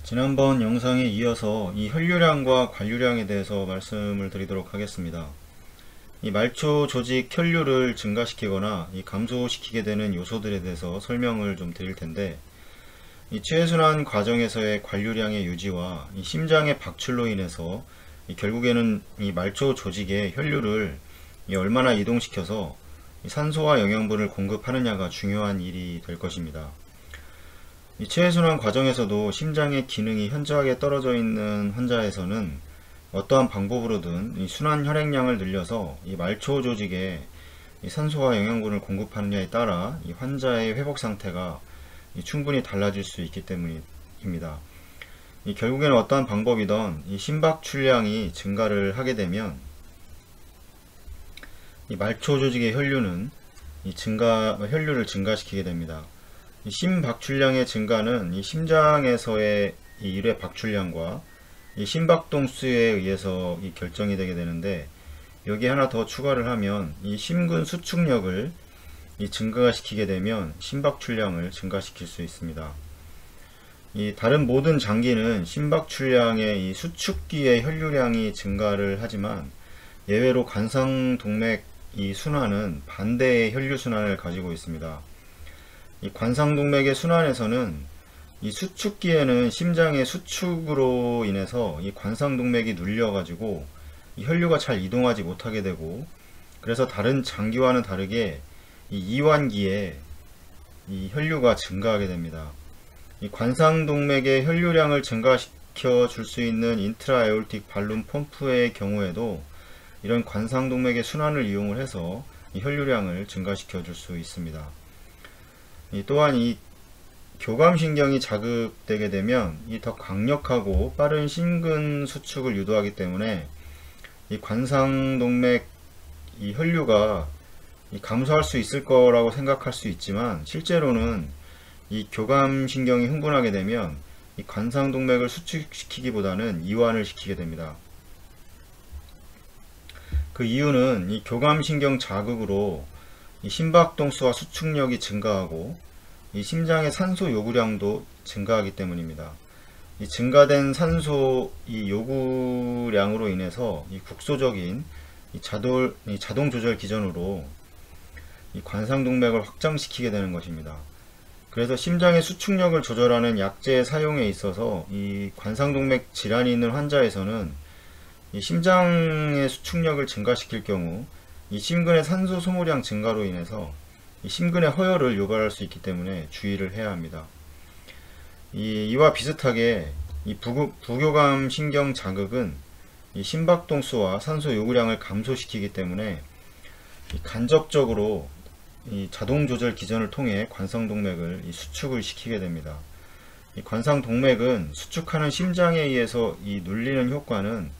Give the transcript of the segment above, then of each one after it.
지난번 영상에 이어서 이 혈류량과 관류량에 대해서 말씀을 드리도록 하겠습니다. 이 말초 조직 혈류를 증가시키거나 이 감소시키게 되는 요소들에 대해서 설명을 좀 드릴 텐데, 이 체순환 과정에서의 관류량의 유지와 이 심장의 박출로 인해서 결국에는 이 말초 조직의 혈류를 얼마나 이동시켜서 이 산소와 영양분을 공급하느냐가 중요한 일이 될 것입니다. 이 체순환 과정에서도 심장의 기능이 현저하게 떨어져 있는 환자에서는 어떠한 방법으로든 이 순환 혈액량을 늘려서 이 말초 조직에 이 산소와 영양분을 공급하느냐에 따라 이 환자의 회복 상태가 충분히 달라질 수 있기 때문입니다. 결국에는 어떠한 방법이든 이 심박 출량이 증가를 하게 되면 이 말초 조직의 혈류는 혈류를 증가시키게 됩니다. 이 심박출량의 증가는 이 심장에서의 이 1회 박출량과 이 심박동수에 의해서 결정이 되게 되는데, 여기 하나 더 추가를 하면 이 심근 수축력을 증가시키게 되면 심박출량을 증가시킬 수 있습니다. 이 다른 모든 장기는 심박출량의 이 수축기의 혈류량이 증가를 하지만 예외로 관상동맥 이 순환은 반대의 혈류 순환을 가지고 있습니다. 이 관상동맥의 순환에서는 이 수축기에는 심장의 수축으로 인해서 이 관상동맥이 눌려 가지고 이 혈류가 잘 이동하지 못하게 되고, 그래서 다른 장기와는 다르게 이 이완기에 이 혈류가 증가하게 됩니다. 이 관상동맥의 혈류량을 증가시켜 줄 수 있는 인트라에올틱 발룸 펌프의 경우에도 이런 관상동맥의 순환을 이용을 해서 이 혈류량을 증가시켜 줄 수 있습니다. 또한 이 교감신경이 자극되게 되면 이 더 강력하고 빠른 심근 수축을 유도하기 때문에 이 관상동맥 이 혈류가 감소할 수 있을 거라고 생각할 수 있지만, 실제로는 이 교감신경이 흥분하게 되면 이 관상동맥을 수축시키기보다는 이완을 시키게 됩니다. 그 이유는 이 교감신경 자극으로 이 심박동수와 수축력이 증가하고 이 심장의 산소 요구량도 증가하기 때문입니다. 이 증가된 산소 이 요구량으로 인해서 이 국소적인 이 자동 조절 기전으로 이 관상동맥을 확장시키게 되는 것입니다. 그래서 심장의 수축력을 조절하는 약제 사용에 있어서 이 관상동맥 질환이 있는 환자에서는 이 심장의 수축력을 증가시킬 경우 이 심근의 산소 소모량 증가로 인해서 이 심근의 허혈을 유발할 수 있기 때문에 주의를 해야 합니다. 이와 비슷하게 이 부교감 신경 자극은 이 심박동수와 산소 요구량을 감소시키기 때문에 간접적으로 이 자동 조절 기전을 통해 관상동맥을 수축을 시키게 됩니다. 이 관상동맥은 수축하는 심장에 의해서 이 눌리는 효과는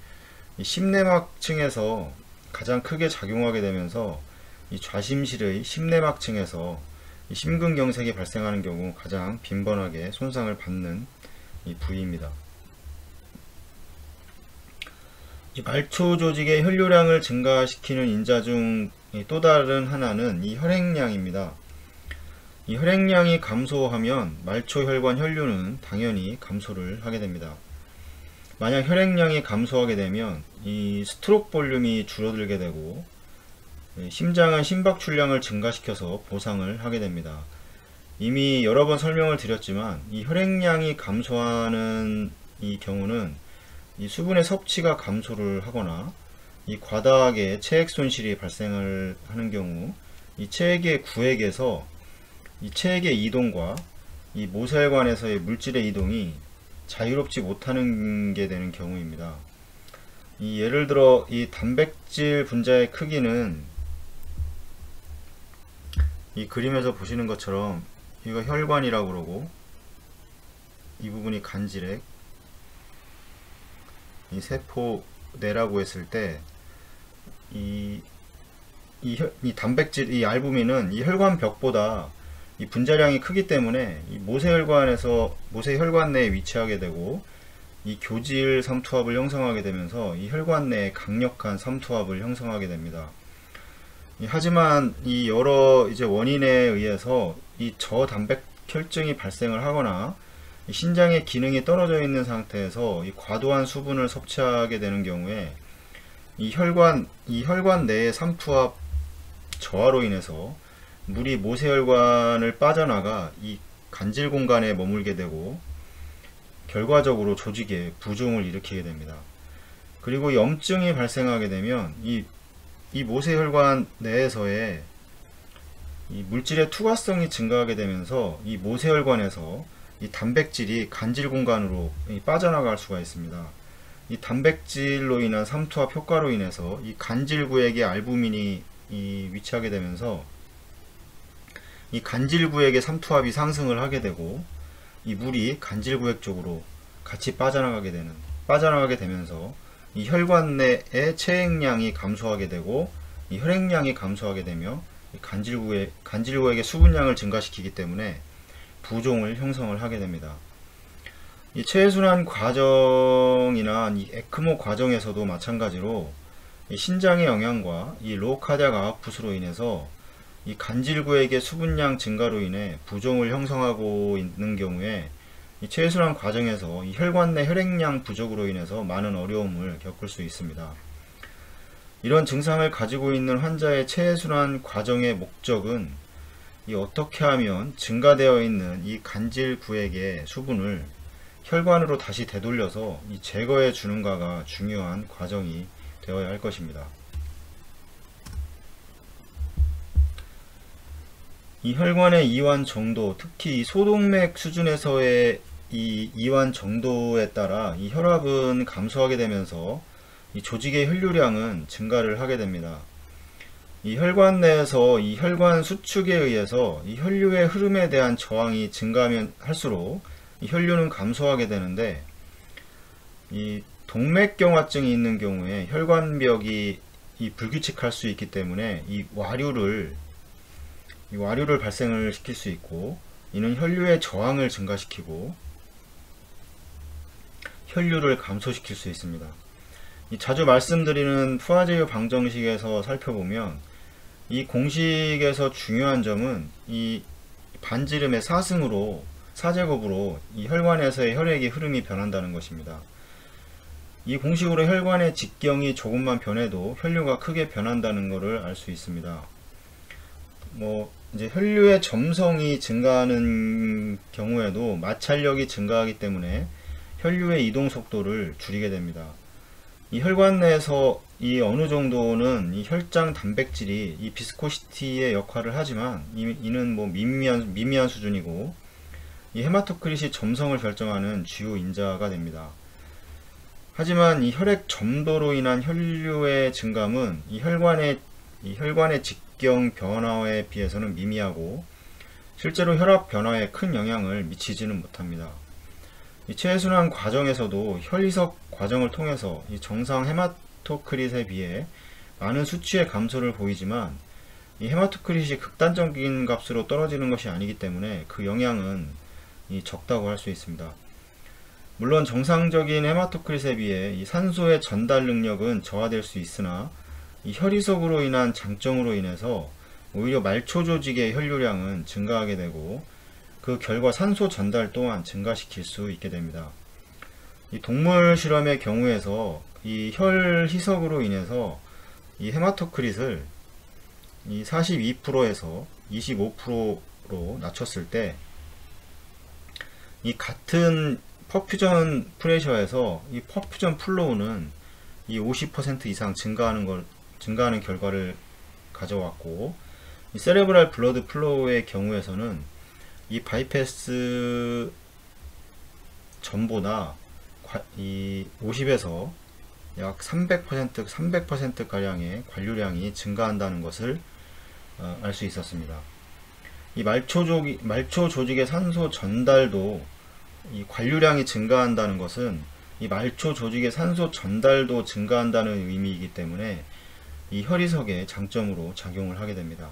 이 심내막층에서 가장 크게 작용하게 되면서 이 좌심실의 심내막층에서 이 심근경색이 발생하는 경우 가장 빈번하게 손상을 받는 이 부위입니다. 이 말초 조직의 혈류량을 증가시키는 인자 중 또 다른 하나는 이 혈액량입니다. 이 혈액량이 감소하면 말초혈관 혈류는 당연히 감소를 하게 됩니다. 만약 혈액량이 감소하게 되면 이 스트록 볼륨이 줄어들게 되고 심장은 심박출량을 증가시켜서 보상을 하게 됩니다. 이미 여러 번 설명을 드렸지만 이 혈액량이 감소하는 이 경우는 이 수분의 섭취가 감소를 하거나 이 과다하게 체액 손실이 발생을 하는 경우 이 체액의 구획에서 이 체액의 이동과 이 모세혈관에서의 물질의 이동이 자유롭지 못하는 게 되는 경우입니다. 예를 들어 이 단백질 분자의 크기는 이 그림에서 보시는 것처럼 이거 혈관이라고 그러고, 이 부분이 간질액, 이 세포내라고 했을 때 이 단백질, 이 알부민은 이 혈관 벽보다 이 분자량이 크기 때문에 이 모세혈관 내에 위치하게 되고 이 교질 삼투압을 형성하게 되면서 이 혈관 내에 강력한 삼투압을 형성하게 됩니다. 하지만 이 여러 원인에 의해서 이 저단백 혈증이 발생을 하거나 이 신장의 기능이 떨어져 있는 상태에서 이 과도한 수분을 섭취하게 되는 경우에 이 혈관 내의 삼투압 저하로 인해서 물이 모세혈관을 빠져나가 이 간질 공간에 머물게 되고 결과적으로 조직에 부종을 일으키게 됩니다. 그리고 염증이 발생하게 되면 이 모세혈관 내에서의 이 물질의 투과성이 증가하게 되면서 이 모세혈관에서 이 단백질이 간질 공간으로 빠져나갈 수가 있습니다. 이 단백질로 인한 삼투압 효과로 인해서 이 간질구역에 알부민이 위치하게 되면서 이 간질구역의 삼투압이 상승을 하게 되고 이 물이 간질구역 쪽으로 같이 빠져나가게 되면서 이 혈관 내의 체액량이 감소하게 되고 이 혈액량이 감소하게 되며 이 간질구역의 수분량을 증가시키기 때문에 부종을 형성을 하게 됩니다. 이 체순환 과정이나 이 에크모 과정에서도 마찬가지로 이 신장의 영향과 이 로우 카디악 아웃풋으로 인해서 이 간질구역의 수분량 증가로 인해 부종을 형성하고 있는 경우에 이 체순환 과정에서 이 혈관 내 혈액량 부족으로 인해서 많은 어려움을 겪을 수 있습니다. 이런 증상을 가지고 있는 환자의 체순환 과정의 목적은 이 어떻게 하면 증가되어 있는 이 간질구역의 수분을 혈관으로 다시 되돌려서 이 제거해 주는가가 중요한 과정이 되어야 할 것입니다. 이 혈관의 이완 정도, 특히 이 소동맥 수준에서의 이 이완 정도에 따라 이 혈압은 감소하게 되면서 이 조직의 혈류량은 증가를 하게 됩니다. 이 혈관 내에서 이 혈관 수축에 의해서 이 혈류의 흐름에 대한 저항이 증가하면 할수록 이 혈류는 감소하게 되는데, 이 동맥경화증이 있는 경우에 혈관벽이 불규칙할 수 있기 때문에 이 와류를 발생을 시킬 수 있고, 이는 혈류의 저항을 증가시키고 혈류를 감소시킬 수 있습니다. 자주 말씀드리는 푸아제유 방정식에서 살펴보면 이 공식에서 중요한 점은 이 반지름의 4제곱으로 이 혈관에서의 혈액의 흐름이 변한다는 것입니다. 이 공식으로 혈관의 직경이 조금만 변해도 혈류가 크게 변한다는 것을 알 수 있습니다. 이제 혈류의 점성이 증가하는 경우에도 마찰력이 증가하기 때문에 혈류의 이동 속도를 줄이게 됩니다. 이 혈관 내에서 이 어느 정도는 이 혈장 단백질이 이 비스코시티의 역할을 하지만 이는 미미한 수준이고, 이 헤마토크릿이 점성을 결정하는 주요 인자가 됩니다. 하지만 이 혈액 점도로 인한 혈류의 증감은 이 혈관의 직경 변화에 비해서는 미미하고 실제로 혈압 변화에 큰 영향을 미치지는 못합니다. 이 체순환 과정에서도 혈이석 과정을 통해서 이 정상 헤마토크릿에 비해 많은 수치의 감소를 보이지만 이 헤마토크릿이 극단적인 값으로 떨어지는 것이 아니기 때문에 그 영향은 적다고 할 수 있습니다. 물론 정상적인 헤마토크릿에 비해 이 산소의 전달 능력은 저하될 수 있으나 이 혈이석으로 인한 장점으로 인해서 오히려 말초 조직의 혈류량은 증가하게 되고 그 결과 산소 전달 또한 증가시킬 수 있게 됩니다. 이 동물 실험의 경우에서 이 혈희석으로 인해서 이 헤마토크릿을 이 42%에서 25%로 낮췄을 때 이 같은 퍼퓨전 프레셔에서 이 퍼퓨전 플로우는 이 50% 이상 증가하는 결과를 가져왔고, 이 세레브랄 블러드 플로우의 경우에서는 이 바이패스 전보다 이 50에서 약 300% 가량의 관류량이 증가한다는 것을 알 수 있었습니다. 이 말초 조직의 산소 전달도 이 관류량이 증가한다는 것은 이 말초 조직의 산소 전달도 증가한다는 의미이기 때문에 이 혈이석의 장점으로 작용을 하게 됩니다.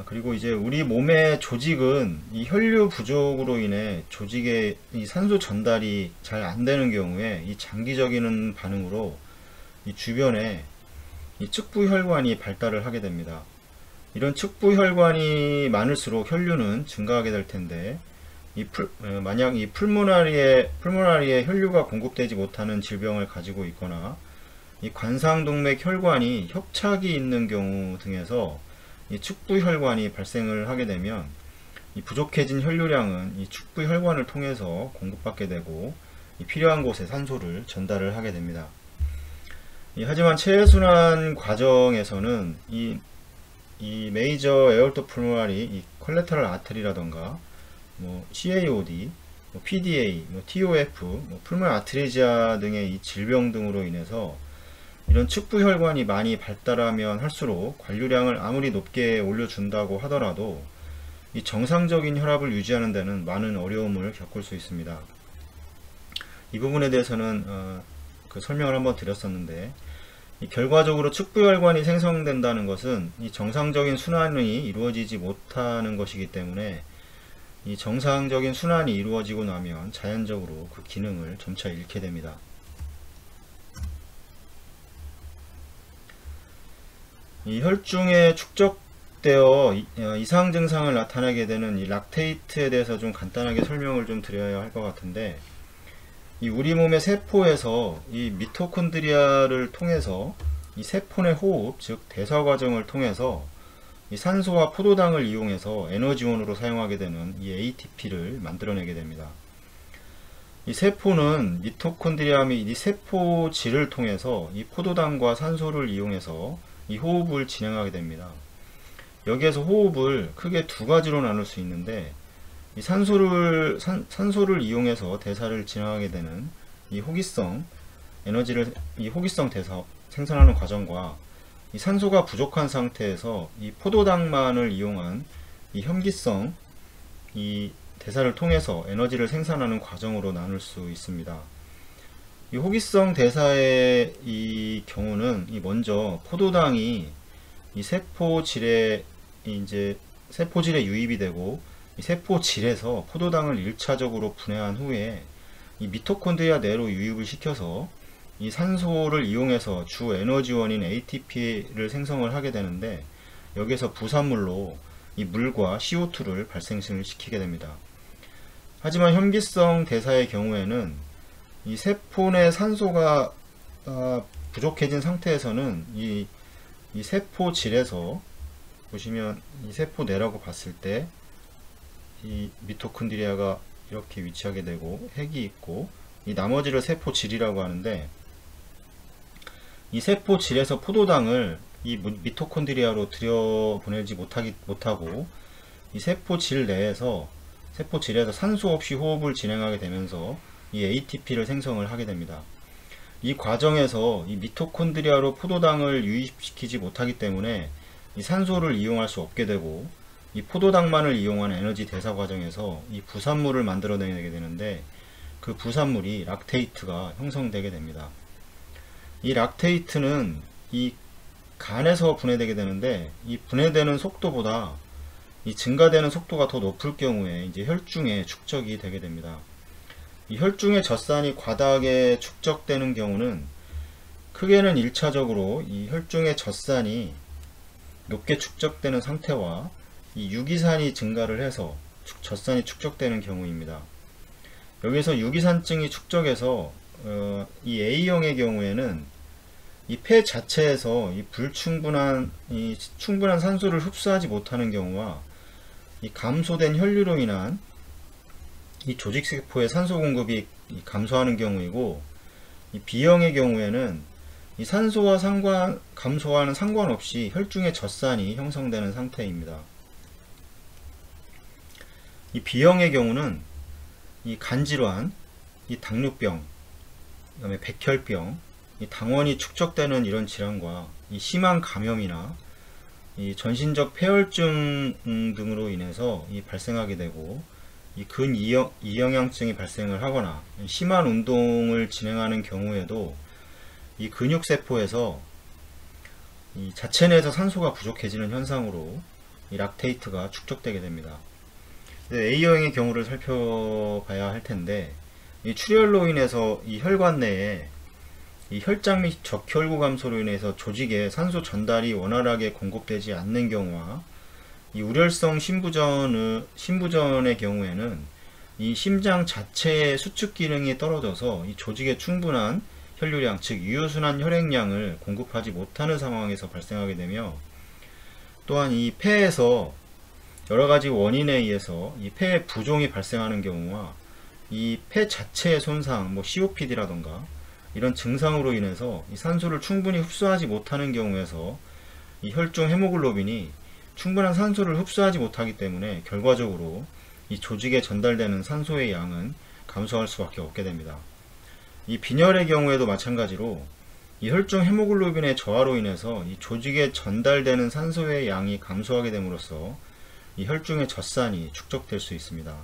그리고 이제 우리 몸의 조직은 이 혈류 부족으로 인해 조직의 이 산소 전달이 잘 안 되는 경우에 이 장기적인 반응으로 이 주변에 이 측부혈관이 발달을 하게 됩니다. 이런 측부혈관이 많을수록 혈류는 증가하게 될 텐데, 만약 이 풀모나리에 혈류가 공급되지 못하는 질병을 가지고 있거나 이 관상동맥 혈관이 협착이 있는 경우 등에서 이 축부혈관이 발생을 하게 되면 이 부족해진 혈류량은 이 축부혈관을 통해서 공급받게 되고 이 필요한 곳에 산소를 전달을 하게 됩니다. 하지만 체순환 과정에서는 이 메이저 에얼토 풀모나리 이 콜레터럴 아테리라던가 뭐 CAOD, 뭐 PDA, 뭐 TOF, 뭐 풀모 아트리지아 등의 이 질병 등으로 인해서 이런 축부혈관이 많이 발달하면 할수록 관류량을 아무리 높게 올려준다고 하더라도 이 정상적인 혈압을 유지하는 데는 많은 어려움을 겪을 수 있습니다. 이 부분에 대해서는 그 설명을 한번 드렸었는데, 결과적으로 축부혈관이 생성된다는 것은 이 정상적인 순환이 이루어지지 못하는 것이기 때문에 이 정상적인 순환이 이루어지고 나면 자연적으로 그 기능을 점차 잃게 됩니다. 이 혈중에 축적되어 이상 증상을 나타내게 되는 이 락테이트에 대해서 좀 간단하게 설명을 좀 드려야 할 것 같은데, 이 우리 몸의 세포에서 이 미토콘드리아를 통해서 이 세포 내 호흡, 즉 대사 과정을 통해서 이 산소와 포도당을 이용해서 에너지원으로 사용하게 되는 이 ATP를 만들어내게 됩니다. 이 세포는 미토콘드리아 및 이 세포질을 통해서 이 포도당과 산소를 이용해서 이 호흡을 진행하게 됩니다. 여기에서 호흡을 크게 두 가지로 나눌 수 있는데, 이 산소를 이용해서 대사를 진행하게 되는 이 호기성 대사 생산하는 과정과 이 산소가 부족한 상태에서 이 포도당만을 이용한 이 현기성 이 대사를 통해서 에너지를 생산하는 과정으로 나눌 수 있습니다. 이 호기성 대사의 이 경우는 먼저 포도당이 이 세포질에 유입이 되고 이 세포질에서 포도당을 1차적으로 분해한 후에 이 미토콘드리아 내로 유입을 시켜서 이 산소를 이용해서 주 에너지원인 ATP를 생성을 하게 되는데, 여기에서 부산물로 이 물과 CO2를 발생시키게 됩니다. 하지만 현기성 대사의 경우에는 이 세포 내 산소가 부족해진 상태에서는 이 세포질에서 보시면 이 세포 내라고 봤을 때 이 미토콘드리아가 이렇게 위치하게 되고 핵이 있고, 이 나머지를 세포질이라고 하는데, 이 세포질에서 포도당을 이 미토콘드리아로 들여보내지 못하고 이 세포질에서 산소 없이 호흡을 진행하게 되면서 이 ATP를 생성을 하게 됩니다. 이 과정에서 이 미토콘드리아로 포도당을 유입시키지 못하기 때문에 이 산소를 이용할 수 없게 되고, 이 포도당만을 이용한 에너지 대사 과정에서 이 부산물을 만들어내게 되는데, 그 부산물이 락테이트가 형성되게 됩니다. 이 락테이트는 이 간에서 분해되게 되는데, 이 분해되는 속도보다 이 증가되는 속도가 더 높을 경우에 이제 혈중에 축적이 되게 됩니다. 이 혈중의 젖산이 과다하게 축적되는 경우는 크게는 1차적으로 이 혈중의 젖산이 높게 축적되는 상태와 이 유기산이 증가를 해서 젖산이 축적되는 경우입니다. 여기서 유기산증이 축적해서 이 A형의 경우에는 이 폐 자체에서 이 충분한 산소를 흡수하지 못하는 경우와 이 감소된 혈류로 인한 이 조직세포의 산소 공급이 감소하는 경우이고, 이 B형의 경우에는 이 산소와 감소와는 상관없이 혈중의 젖산이 형성되는 상태입니다. 이 B형의 경우는 이 간질환, 이 당뇨병, 그다음에 백혈병, 이 당원이 축적되는 이런 질환과 이 심한 감염이나 이 전신적 폐혈증 등으로 인해서 발생하게 되고, 이 근이영양증이 발생을 하거나 심한 운동을 진행하는 경우에도 이 근육세포에서 이 자체 내에서 산소가 부족해지는 현상으로 이 락테이트가 축적되게 됩니다. A형의 경우를 살펴봐야 할 텐데, 이 출혈로 인해서 이 혈관 내에 이 혈장 및 적혈구 감소로 인해서 조직에 산소 전달이 원활하게 공급되지 않는 경우와 이 우렬성 신부전의 경우에는 이 심장 자체의 수축 기능이 떨어져서 이 조직에 충분한 혈류량, 즉 유효순환 혈액량을 공급하지 못하는 상황에서 발생하게 되며, 또한 이 폐에서 여러가지 원인에 의해서 이 폐의 부종이 발생하는 경우와 이 폐 자체의 손상, 뭐 COPD라던가 이런 증상으로 인해서 이 산소를 충분히 흡수하지 못하는 경우에서 이 혈중 헤모글로빈이 충분한 산소를 흡수하지 못하기 때문에 결과적으로 이 조직에 전달되는 산소의 양은 감소할 수밖에 없게 됩니다. 이 빈혈의 경우에도 마찬가지로 이 혈중 헤모글로빈의 저하로 인해서 이 조직에 전달되는 산소의 양이 감소하게 됨으로써 이 혈중의 젖산이 축적될 수 있습니다.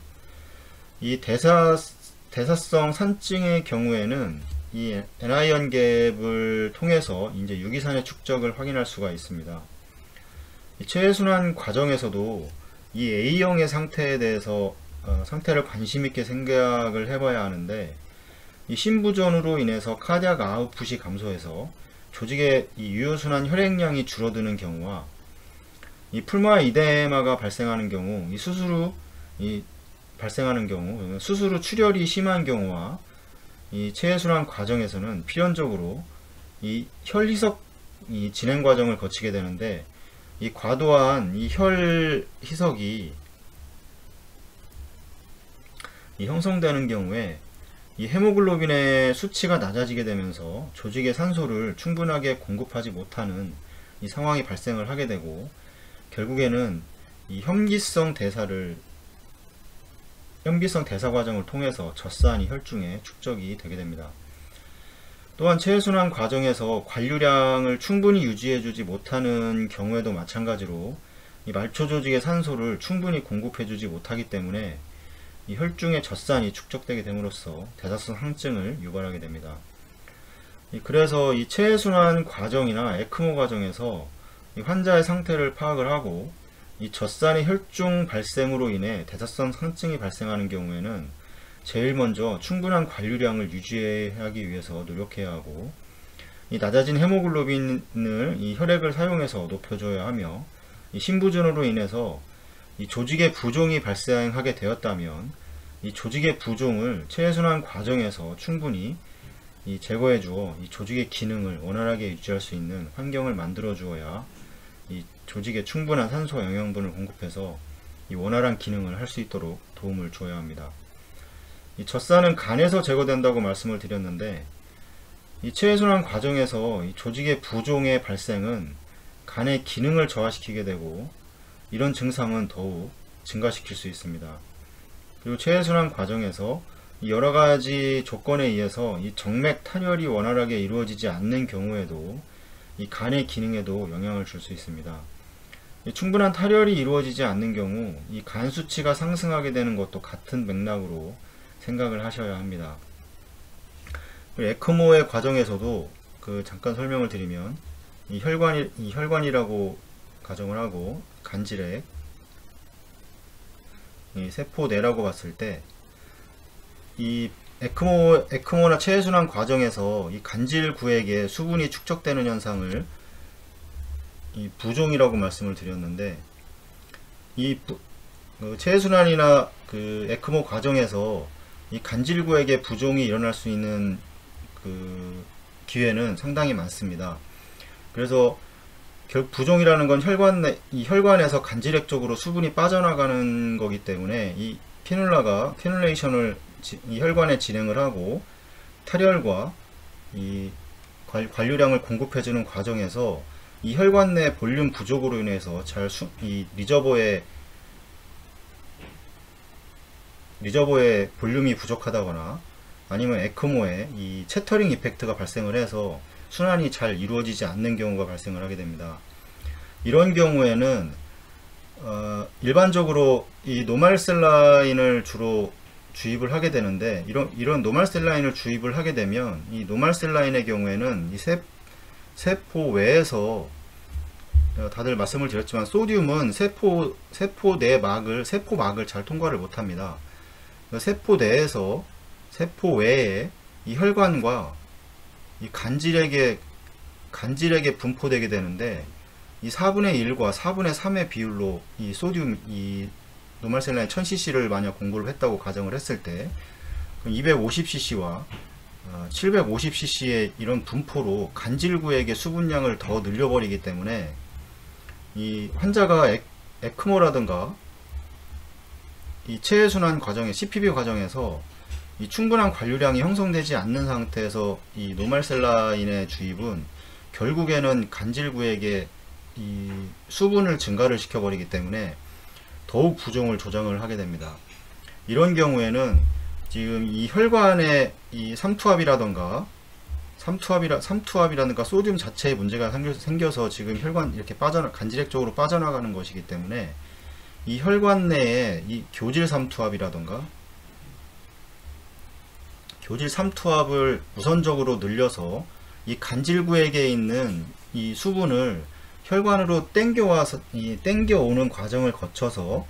이 대사성 산증의 경우에는 이 NI연갭을 통해서 이제 유기산의 축적을 확인할 수가 있습니다. 이 체외순환 과정에서도 이 A형의 상태에 대해서 상태를 관심 있게 생각을 해봐야 하는데, 이 심부전으로 인해서 카디악 아웃풋이 감소해서 조직의 이 유효순환 혈액량이 줄어드는 경우와 이 풀마 이데마가 발생하는 경우, 이 수술 후 발생하는 경우, 수술 후 출혈이 심한 경우와 이 체외순환 과정에서는 필연적으로 이 혈희석 진행 과정을 거치게 되는데, 이 과도한 이 혈희석이 형성되는 경우에 이 헤모글로빈의 수치가 낮아지게 되면서 조직에 산소를 충분하게 공급하지 못하는 이 상황이 발생을 하게 되고, 결국에는 이 염기성 대사 과정을 통해서 젖산이 혈중에 축적이 되게 됩니다. 또한 체외순환 과정에서 관류량을 충분히 유지해주지 못하는 경우에도 마찬가지로 이 말초 조직의 산소를 충분히 공급해주지 못하기 때문에 이 혈중의 젖산이 축적되게 됨으로써 대사성 항증을 유발하게 됩니다. 그래서 이 체외순환 과정이나 에크모 과정에서 이 환자의 상태를 파악을 하고 이 젖산의 혈중 발생으로 인해 대사성 항증이 발생하는 경우에는 제일 먼저 충분한 관류량을 유지하기 위해서 노력해야 하고, 이 낮아진 헤모글로빈을 이 혈액을 사용해서 높여줘야 하며, 이 심부전으로 인해서 이 조직의 부종이 발생하게 되었다면 이 조직의 부종을 체외순환 과정에서 충분히 제거해 주어 이 조직의 기능을 원활하게 유지할 수 있는 환경을 만들어 주어야 이 조직에 충분한 산소 영양분을 공급해서 이 원활한 기능을 할 수 있도록 도움을 줘야 합니다. 이 젖산은 간에서 제거된다고 말씀을 드렸는데, 이 체외순환 과정에서 이 조직의 부종의 발생은 간의 기능을 저하시키게 되고, 이런 증상은 더욱 증가시킬 수 있습니다. 그리고 체외순환 과정에서 여러가지 조건에 의해서 이 정맥 탈혈이 원활하게 이루어지지 않는 경우에도 이 간의 기능에도 영향을 줄 수 있습니다. 충분한 탈혈이 이루어지지 않는 경우 이 간 수치가 상승하게 되는 것도 같은 맥락으로 생각을 하셔야 합니다. 에크모의 과정에서도 잠깐 설명을 드리면 이 혈관이라고 가정을 하고 간질액, 이 세포내라고 봤을 때 이 에크모나 체외순환 과정에서 이 간질구액에 수분이 축적되는 현상을 이 부종이라고 말씀을 드렸는데, 이 체외순환이나 에크모 과정에서 이 간질구액의 부종이 일어날 수 있는 기회는 상당히 많습니다. 그래서 부종이라는 건 혈관에서 간질액 쪽으로 수분이 빠져나가는 거기 때문에 이 피눌레이션을 이 혈관에 진행을 하고 탈혈과 이 관류량을 공급해주는 과정에서 이 혈관 내 볼륨 부족으로 인해서 이 리저버의 볼륨이 부족하다거나 아니면 에크모에 이 채터링 이펙트가 발생을 해서 순환이 잘 이루어지지 않는 경우가 발생을 하게 됩니다. 이런 경우에는 일반적으로 이 노말셀라인을 주로 주입을 하게 되는데, 이런 노말셀라인을 주입을 하게 되면 이 노말셀라인의 경우에는 이 세포 외에서 다들 말씀을 드렸지만 소듐은 세포 막을 잘 통과를 못합니다. 세포 내에서 세포 외에 이 혈관과 이 간질액에 분포되게 되는데, 이 4분의 1과 4분의 3의 비율로 이 노말셀라인 1000cc를 만약 공부를 했다고 가정을 했을 때 250cc와 750cc의 이런 분포로 간질구에게 수분량을 더 늘려버리기 때문에 이 환자가 에크모라든가 이 체해순환 과정에 CPB 과정에서 이 충분한 관류량이 형성되지 않는 상태에서 이 노말셀라인의 주입은 결국에는 간질구에게 이 수분을 증가를 시켜버리기 때문에 더욱 부종을 조장을 하게 됩니다. 이런 경우에는 지금 이 혈관의 이 삼투압이라던가 소듐 자체에 문제가 생겨서 지금 혈관 이렇게 간질액 쪽으로 빠져나가는 것이기 때문에 이 혈관 내에 이 교질 삼투압이라던가 교질 삼투압을 우선적으로 늘려서 이 간질구에게 있는 이 수분을 혈관으로 땡겨오는 과정을 거쳐서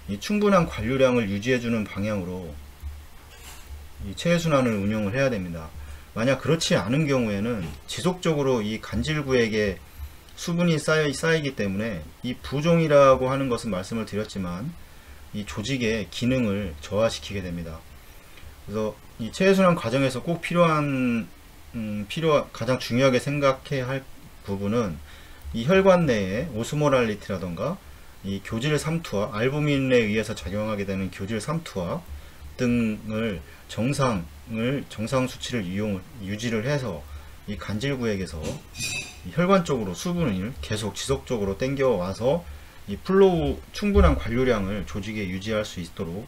이 충분한 관류량을 유지해주는 방향으로 이 체해순환을 운영을 해야 됩니다. 만약 그렇지 않은 경우에는 지속적으로 이 간질구에게 수분이 쌓이기 때문에 이 부종이라고 하는 것은 말씀을 드렸지만 이 조직의 기능을 저하시키게 됩니다. 그래서 이 체해순환 과정에서 꼭 가장 중요하게 생각해야 할 부분은 이 혈관 내에 오스모랄리티라던가 이 교질 삼투압, 알부민에 의해서 작용하게 되는 교질 삼투압 등을 정상 수치를 유지를 해서 이 간질구에게서 이 혈관 쪽으로 수분을 계속 지속적으로 땡겨와서 이 플로우 충분한 관류량을 조직에 유지할 수 있도록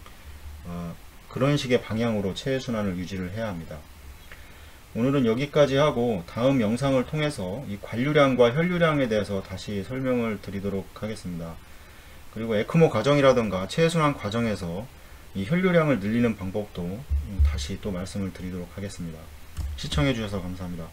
그런 식의 방향으로 체해순환을 유지를 해야 합니다. 오늘은 여기까지 하고 다음 영상을 통해서 이 관류량과 혈류량에 대해서 다시 설명을 드리도록 하겠습니다. 그리고 에크모 과정이라던가 체해순환 과정에서 이 혈류량을 늘리는 방법도 다시 또 말씀을 드리도록 하겠습니다. 시청해 주셔서 감사합니다.